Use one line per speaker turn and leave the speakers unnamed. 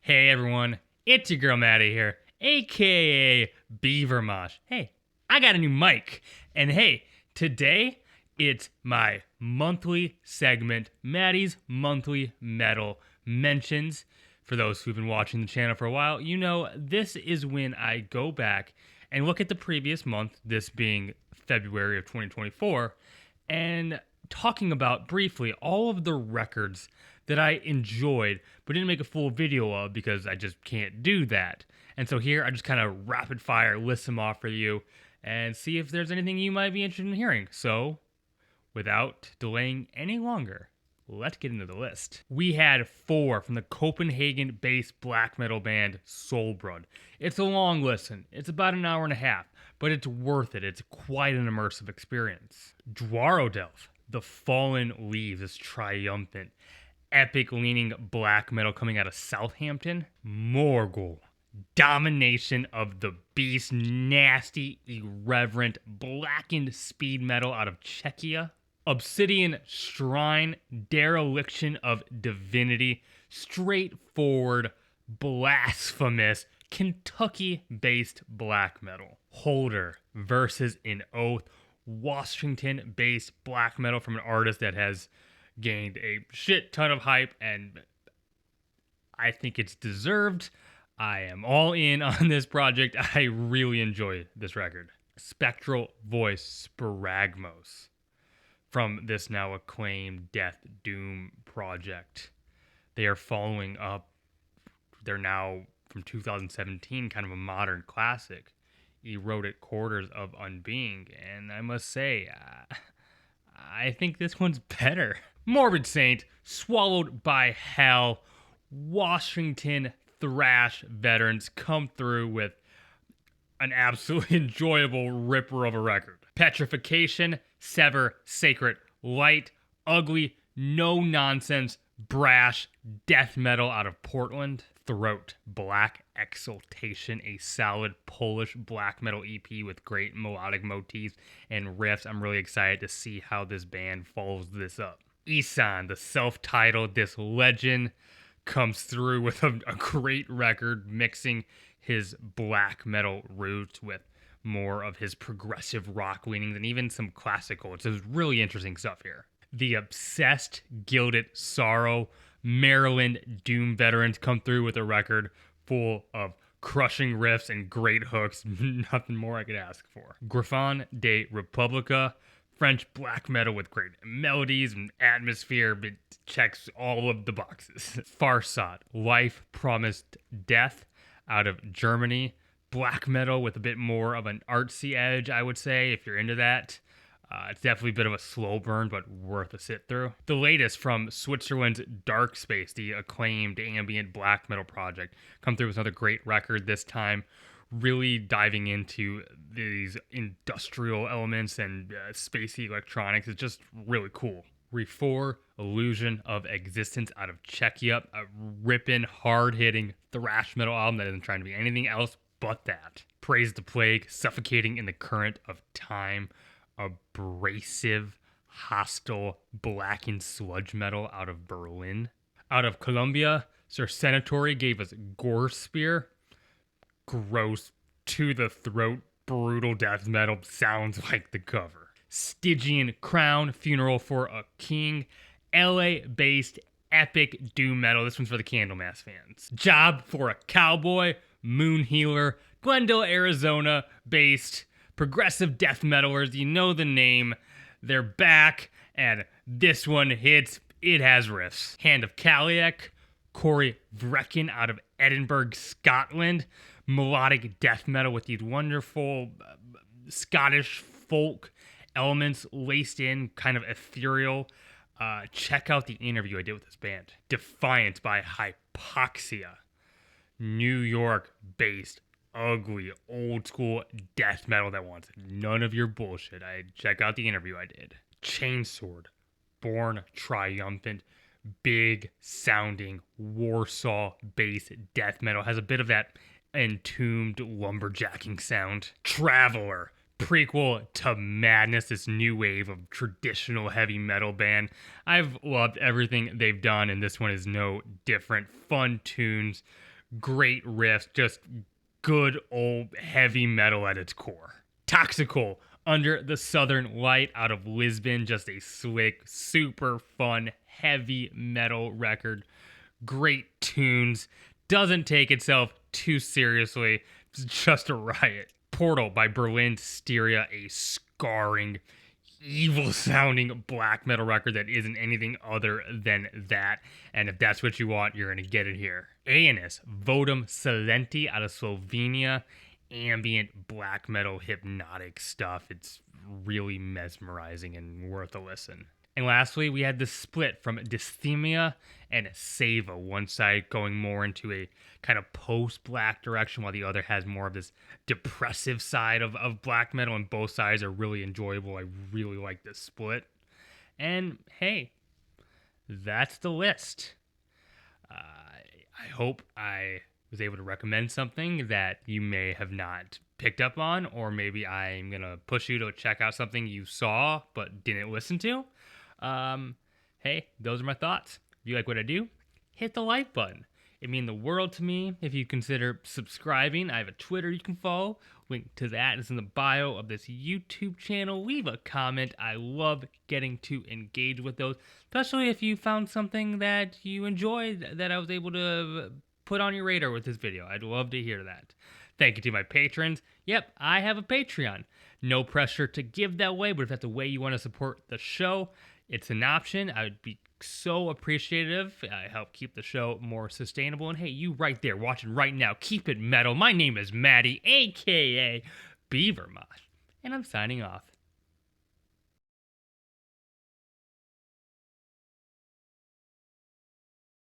Hey everyone, it's your girl Maddie here, aka Beaver Mosh. Hey, I got a new mic, and hey, today it's my monthly segment, Maddie's Monthly Metal Mentions. For those who've been watching the channel for a while, you know this is when I go back and look at the previous month, this being February of 2024, and talking about briefly all of the records that I enjoyed but didn't make a full video of because I just can't do that. And so here I just kind of rapid fire list them off for you and see if there's anything you might be interested in hearing. So without delaying any longer, let's get into the list. We had 4 from the Copenhagen-based black metal band Soulblood. It's a long listen. It's about an hour and a half, but it's worth it. It's quite an immersive experience. Dwarodelf, The Fallen Leaves is triumphant. Epic leaning black metal coming out of Southampton. Morgul, Domination of the Beast, nasty, irreverent, blackened speed metal out of Czechia. Obsidian Shrine, Dereliction of Divinity, straightforward, blasphemous, Kentucky-based black metal. Holder versus An Oath, Washington-based black metal from an artist that has gained a shit ton of hype, and I think it's deserved. I am all in on this project. I really enjoy this record. Spectral Voice, Sporagmos, from this now acclaimed Death Doom project. They are following up, they're now from 2017, kind of a modern classic, Eroded Quarters of Unbeing, and I must say, I think this one's better. Morbid Saint, Swallowed by Hell, Washington thrash veterans come through with an absolutely enjoyable ripper of a record. Petrification, Sever, Sacred Light, ugly, no nonsense, brash death metal out of Portland. Throat, Black Exultation, a solid Polish black metal EP with great melodic motifs and riffs. I'm really excited to see how this band follows this up. Isan, the self-titled, this legend comes through with a great record, mixing his black metal roots with more of his progressive rock leanings and even some classical. It's really interesting stuff here. The Obsessed Gilded Sorrow, Maryland doom veterans come through with a record full of crushing riffs and great hooks. Nothing more I could ask for. Griffon de Republica, French black metal with great melodies and atmosphere, but checks all of the boxes. Farsot, Life Promised Death, out of Germany. Black metal with a bit more of an artsy edge, I would say, if you're into that. It's definitely a bit of a slow burn, but worth a sit through. The latest from Switzerland's Dark Space, the acclaimed ambient black metal project, come through with another great record this time, really diving into these industrial elements and spacey electronics. It's just really cool. Refor, Illusion of Existence out of Czechia, a ripping, hard-hitting thrash metal album that isn't trying to be anything else but that. Praise the Plague, Suffocating in the Current of Time, abrasive, hostile, blackened sludge metal out of Berlin. Out of Colombia, Sir Senatory gave us Gore Spear. Gross, to the throat, brutal death metal, sounds like the cover. Stygian Crown, Funeral for a King, LA-based epic doom metal. This one's for the Candlemass fans. Job for a Cowboy, Moon Healer, Glendale, Arizona-based progressive death metalers. You know the name. They're back, and this one hits. It has riffs. Hand of Kaliak, Corey Vrecken out of Edinburgh, Scotland. Melodic death metal with these wonderful Scottish folk elements laced in, kind of ethereal. Check out the interview I did with this band. Defiant by Hypoxia, New York-based, ugly, old-school death metal that wants none of your bullshit. Check out the interview I did. Chainsword, Born Triumphant, big-sounding Warsaw-based death metal. Has a bit of that entombed lumberjacking sound. Traveler, prequel to Madness, this new wave of traditional heavy metal band. I've loved everything they've done, and this one is no different. Fun tunes, great riffs, just good old heavy metal at its core. Toxical, Under the Southern Light out of Lisbon, just a slick, super fun, heavy metal record. Great tunes, doesn't take itself too seriously, it's just a riot. Portal by Berlin Styria, a scarring, evil sounding black metal record that isn't anything other than that. And if that's what you want, you're going to get it here. Aenis, Vodum Silenti out of Slovenia. Ambient black metal hypnotic stuff. It's really mesmerizing and worth a listen. And lastly, we had the split from Dysthymia and Seva. One side going more into a kind of post-black direction, while the other has more of this depressive side of black metal, and both sides are really enjoyable. I really like this split. And hey, that's the list. I hope I was able to recommend something that you may have not picked up on, or maybe I'm going to push you to check out something you saw but didn't listen to. Hey, those are my thoughts. If you like what I do, hit the like button. It means the world to me if you consider subscribing. I have a Twitter you can follow. Link to that is in the bio of this YouTube channel. Leave a comment. I love getting to engage with those, especially if you found something that you enjoyed that I was able to put on your radar with this video. I'd love to hear that. Thank you to my patrons. Yep, I have a Patreon. No pressure to give that way, but if that's the way you want to support the show, it's an option. I would be so appreciative. I help keep the show more sustainable. And hey, you right there watching right now, keep it metal. My name is Maddie, aka Beaver Mosh, and I'm signing off.